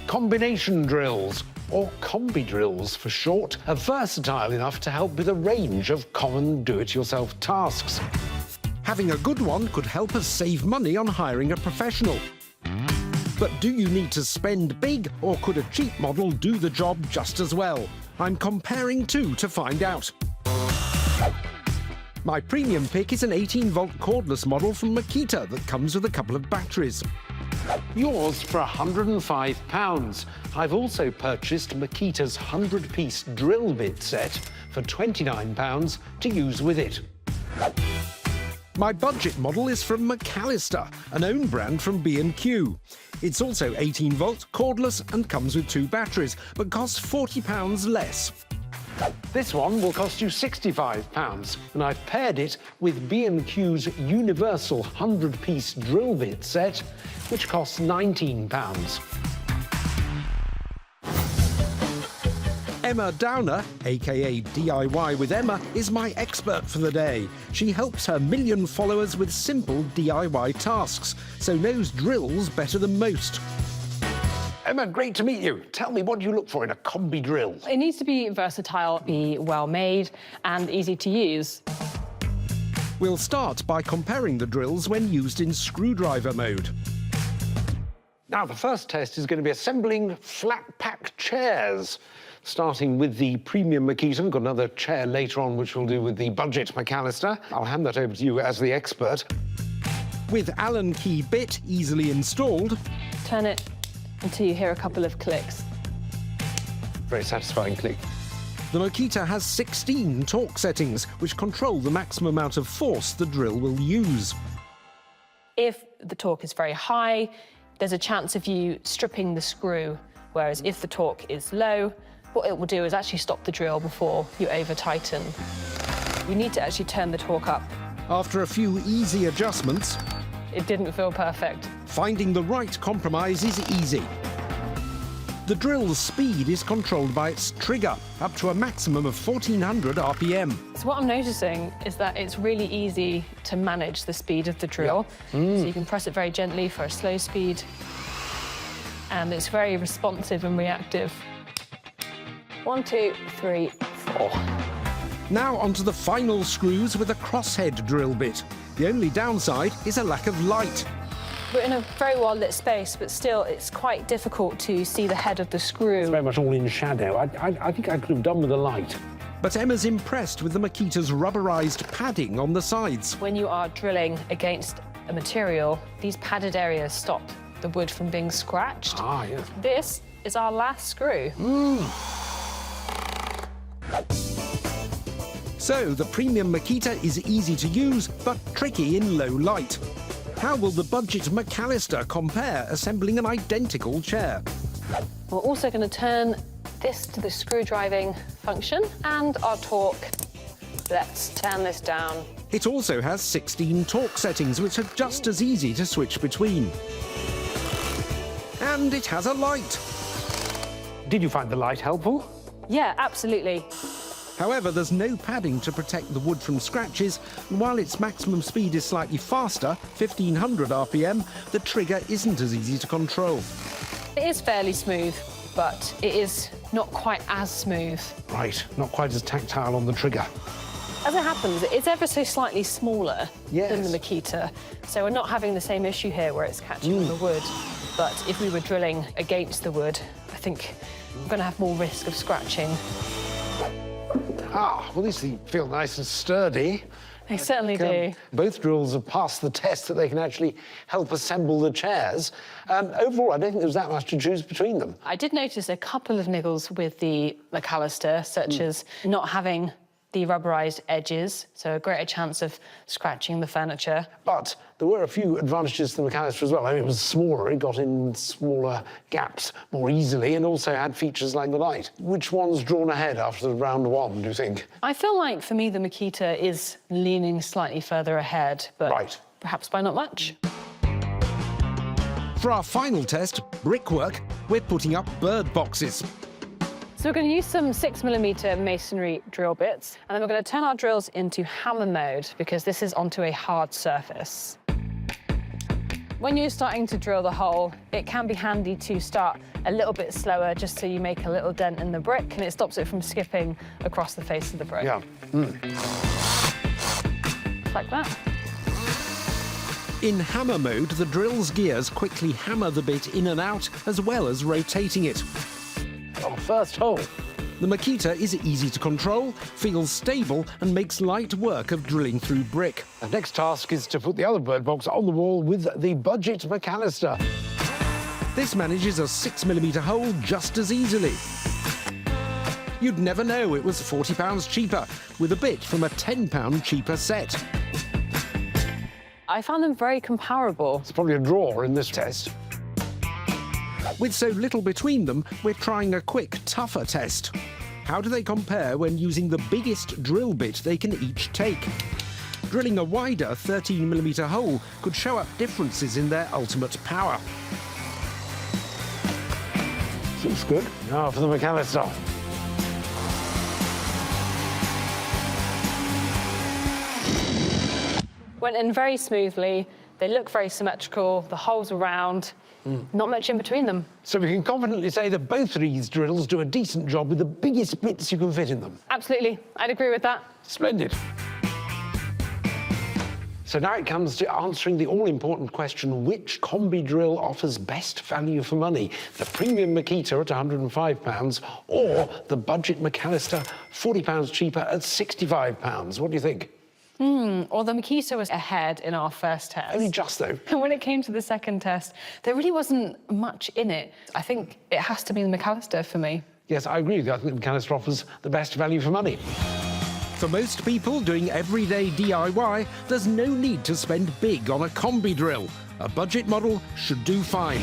combination drills, or Combi drills for short, are versatile enough to help with a range of common do-it-yourself tasks. Having a good one could help us save money on hiring a professional. But do you need to spend big, or could a cheap model do the job just as well? I'm comparing two to find out. My premium pick is an 18-volt cordless model from Makita that comes with a couple of batteries. Yours for £105. I've also purchased Makita's 100-piece drill bit set for £29 to use with it. My budget model is from McAllister, an own brand from B&Q. It's also 18-volt, cordless and comes with two batteries, but costs £40 less. This one will cost you £65, and I've paired it with B&Q's universal 100-piece drill bit set, which costs £19. Emma Downer, aka DIY with Emma, is my expert for the day. She helps her million followers with simple DIY tasks, so knows drills better than most. Emma, great to meet you. Tell me, what do you look for in a Combi drill? It needs to be versatile, be well made and easy to use. We'll start by comparing the drills when used in screwdriver mode. Now, the first test is going to be assembling flat-pack chairs. Starting with the premium Makita. We've got another chair later on, which we'll do with the budget McAllister. I'll hand that over to you as the expert. With Allen key bit easily installed. Turn it until you hear a couple of clicks. Very satisfying click. The Makita has 16 torque settings, which control the maximum amount of force the drill will use. If the torque is very high, there's a chance of you stripping the screw, whereas if the torque is low, what it will do is actually stop the drill before you over-tighten. You need to actually turn the torque up. After a few easy adjustments... It didn't feel perfect. Finding the right compromise is easy. The drill's speed is controlled by its trigger, up to a maximum of 1400 RPM. So what I'm noticing is that it's really easy to manage the speed of the drill. So you can press it very gently for a slow speed, and it's very responsive and reactive. 1, 2, 3, 4. Now onto the final screws with a crosshead drill bit. The only downside is a lack of light. We're in a very well-lit space, but still it's quite difficult to see the head of the screw. It's very much all in shadow. I think I could have done with a light. But Emma's impressed with the Makita's rubberized padding on the sides. When you are drilling against a material, these padded areas stop the wood from being scratched. Ah, yes. This is our last screw. So, the premium Makita is easy to use, but tricky in low light. How will the budget McAllister compare assembling an identical chair? We're also going to turn this to the screw driving function and our torque. Let's turn this down. It also has 16 torque settings, which are just as easy to switch between. And it has a light. Did you find the light helpful? Yeah, absolutely. However, there's no padding to protect the wood from scratches, and while its maximum speed is slightly faster, 1500 RPM, the trigger isn't as easy to control. It is fairly smooth, but it is not quite as smooth. Right, not quite as tactile on the trigger. As it happens, it's ever so slightly smaller than the Makita, so we're not having the same issue here where it's catching on the wood. But if we were drilling against the wood, I think we're going to have more risk of scratching. Ah, well, these feel nice and sturdy. They certainly do. Both drills have passed the test that they can actually help assemble the chairs. Overall, I don't think there was that much to choose between them. I did notice a couple of niggles with the McAllister, such as not having the rubberized edges, so a greater chance of scratching the furniture. But there were a few advantages to the McAllister as well. I mean, it was smaller, it got in smaller gaps more easily, and also had features like the light. Which one's drawn ahead after round one, do you think? I feel like, for me, the Makita is leaning slightly further ahead, but perhaps by not much. For our final test, brickwork, we're putting up bird boxes. So we're going to use some 6mm masonry drill bits, and then we're going to turn our drills into hammer mode, because this is onto a hard surface. When you're starting to drill the hole, it can be handy to start a little bit slower just so you make a little dent in the brick and it stops it from skipping across the face of the brick. Yeah. Like that. In hammer mode, the drill's gears quickly hammer the bit in and out, as well as rotating it. Oh, first hole. The Makita is easy to control, feels stable, and makes light work of drilling through brick. The next task is to put the other bird box on the wall with the Budget McAllister. This manages a 6mm hole just as easily. You'd never know it was £40 cheaper, with a bit from a £10 cheaper set. I found them very comparable. It's probably a draw in this test. With so little between them, we're trying a quick, tougher test. How do they compare when using the biggest drill bit they can each take? Drilling a wider 13mm hole could show up differences in their ultimate power. Looks good. Now for the McAllister. Went in very smoothly. They look very symmetrical. The holes are round. Not much in between them. So we can confidently say that both of these drills do a decent job with the biggest bits you can fit in them. Absolutely. I'd agree with that. Splendid. So now it comes to answering the all-important question, which Combi drill offers best value for money? The premium Makita at £105 or the Budget McAllister, £40 cheaper at £65? What do you think? Well, the Makita was ahead in our first test. Only just, though. And when it came to the second test, there really wasn't much in it. I think it has to be the McAllister for me. Yes, I agree with you. I think the McAllister offers the best value for money. For most people doing everyday DIY, there's no need to spend big on a Combi drill. A budget model should do fine.